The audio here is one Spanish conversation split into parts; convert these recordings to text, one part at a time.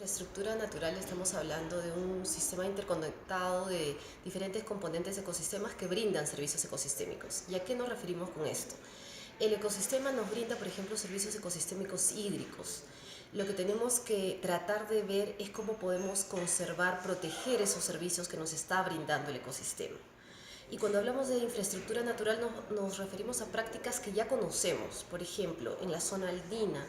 Infraestructura natural, estamos hablando de un sistema interconectado de diferentes componentes ecosistemas que brindan servicios ecosistémicos. ¿Y a qué nos referimos con esto? El ecosistema nos brinda, por ejemplo, servicios ecosistémicos hídricos. Lo que tenemos que tratar de ver es cómo podemos conservar, proteger esos servicios que nos está brindando el ecosistema. Y cuando hablamos de infraestructura natural nos referimos a prácticas que ya conocemos. Por ejemplo, en la zona andina,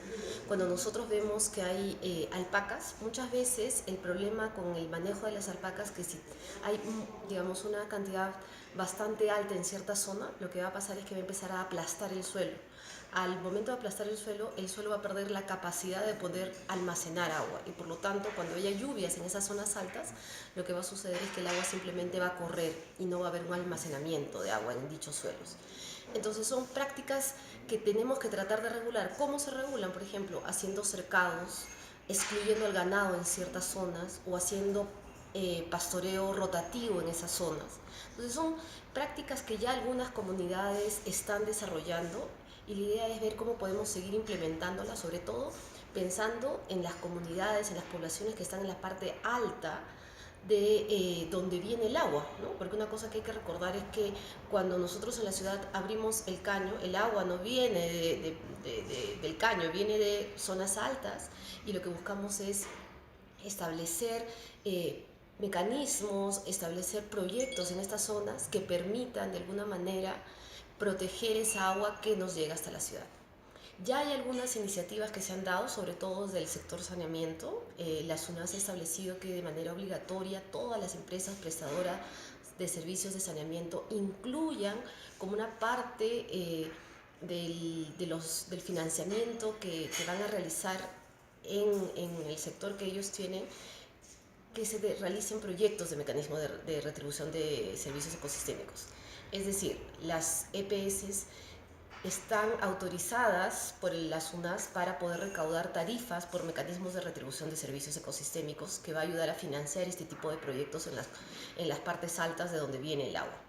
cuando nosotros vemos que hay alpacas, muchas veces el problema con el manejo de las alpacas, que si hay, digamos, una cantidad bastante alta en cierta zona, lo que va a pasar es que va a empezar a aplastar el suelo. Al momento de aplastar el suelo va a perder la capacidad de poder almacenar agua y por lo tanto cuando haya lluvias en esas zonas altas, lo que va a suceder es que el agua simplemente va a correr y no va a haber un almacenamiento de agua en dichos suelos. Entonces son prácticas que tenemos que tratar de regular. ¿Cómo se regulan? Por ejemplo, haciendo cercados, excluyendo al ganado en ciertas zonas o haciendo pastoreo rotativo en esas zonas. Entonces son prácticas que ya algunas comunidades están desarrollando y la idea es ver cómo podemos seguir implementándolas, sobre todo pensando en las comunidades, en las poblaciones que están en la parte alta de donde viene el agua, ¿no? Porque una cosa que hay que recordar es que cuando nosotros en la ciudad abrimos el caño, el agua no viene del caño, viene de zonas altas y lo que buscamos es establecer mecanismos, establecer proyectos en estas zonas que permitan de alguna manera proteger esa agua que nos llega hasta la ciudad. Ya hay algunas iniciativas que se han dado, sobre todo del sector saneamiento. La SUNAS ha establecido que de manera obligatoria todas las empresas prestadoras de servicios de saneamiento incluyan como una parte del financiamiento que van a realizar en el sector que ellos tienen, que se realicen proyectos de mecanismo de retribución de servicios ecosistémicos. Es decir, las EPS están autorizadas por la SUNAS para poder recaudar tarifas por mecanismos de retribución de servicios ecosistémicos que va a ayudar a financiar este tipo de proyectos en las partes altas de donde viene el agua.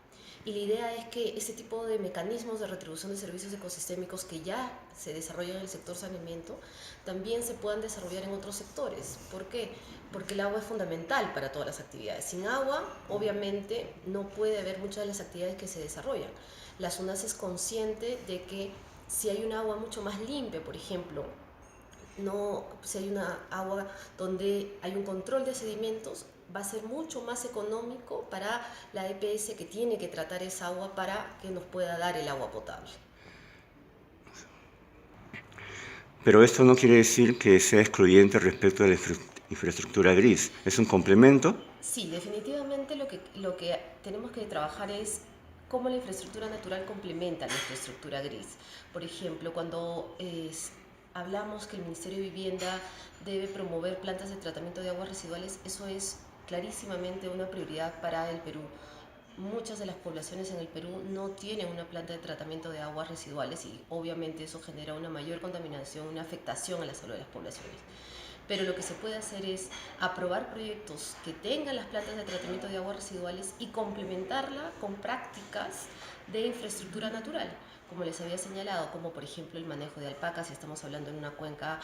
Y la idea es que este tipo de mecanismos de retribución de servicios ecosistémicos que ya se desarrollan en el sector saneamiento también se puedan desarrollar en otros sectores. ¿Por qué? Porque el agua es fundamental para todas las actividades. Sin agua, obviamente, no puede haber muchas de las actividades que se desarrollan. La SUNAS es consciente de que si hay un agua mucho más limpia, por ejemplo, si hay una agua donde hay un control de sedimentos, va a ser mucho más económico para la EPS que tiene que tratar esa agua para que nos pueda dar el agua potable. Pero esto no quiere decir que sea excluyente respecto de la infraestructura gris. ¿Es un complemento? Sí, definitivamente lo que tenemos que trabajar es cómo la infraestructura natural complementa la infraestructura gris. Por ejemplo, cuando hablamos que el Ministerio de Vivienda debe promover plantas de tratamiento de aguas residuales, eso es clarísimamente una prioridad para el Perú. Muchas de las poblaciones en el Perú no tienen una planta de tratamiento de aguas residuales y obviamente eso genera una mayor contaminación, una afectación a la salud de las poblaciones. Pero lo que se puede hacer es aprobar proyectos que tengan las plantas de tratamiento de aguas residuales y complementarla con prácticas de infraestructura natural, como les había señalado, como por ejemplo el manejo de alpacas, si estamos hablando en una cuenca,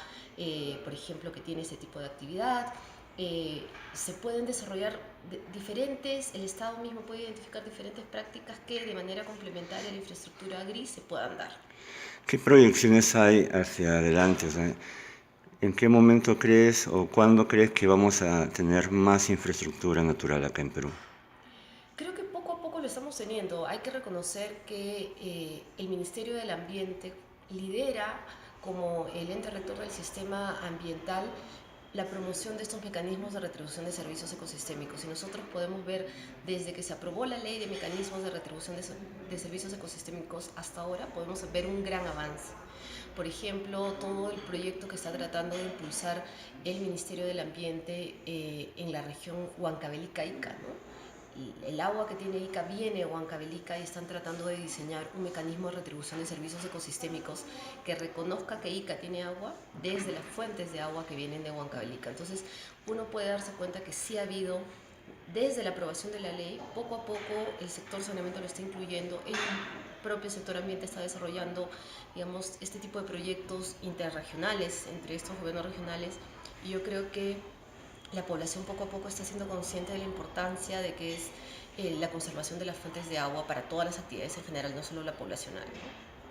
por ejemplo, que tiene ese tipo de actividad. Se pueden desarrollar diferentes, el Estado mismo puede identificar diferentes prácticas que de manera complementaria a la infraestructura gris se puedan dar. ¿Qué proyecciones hay hacia adelante? O sea, ¿en qué momento crees o cuándo crees que vamos a tener más infraestructura natural acá en Perú? Creo que poco a poco lo estamos teniendo. Hay que reconocer que el Ministerio del Ambiente lidera como el ente rector del sistema ambiental la promoción de estos mecanismos de retribución de servicios ecosistémicos. Y nosotros podemos ver desde que se aprobó la ley de mecanismos de retribución de servicios ecosistémicos hasta ahora, podemos ver un gran avance. Por ejemplo, todo el proyecto que está tratando de impulsar el Ministerio del Ambiente en la región Huancavelica-Ica, ¿no? El agua que tiene Ica viene de Huancavelica y están tratando de diseñar un mecanismo de retribución de servicios ecosistémicos que reconozca que Ica tiene agua desde las fuentes de agua que vienen de Huancavelica. Entonces, uno puede darse cuenta que sí ha habido, desde la aprobación de la ley, poco a poco el sector saneamiento lo está incluyendo, el propio sector ambiente está desarrollando, digamos, este tipo de proyectos interregionales entre estos gobiernos regionales y yo creo que La población poco a poco está siendo consciente de la importancia de que es la conservación de las fuentes de agua para todas las actividades en general, no solo la poblacional, ¿no?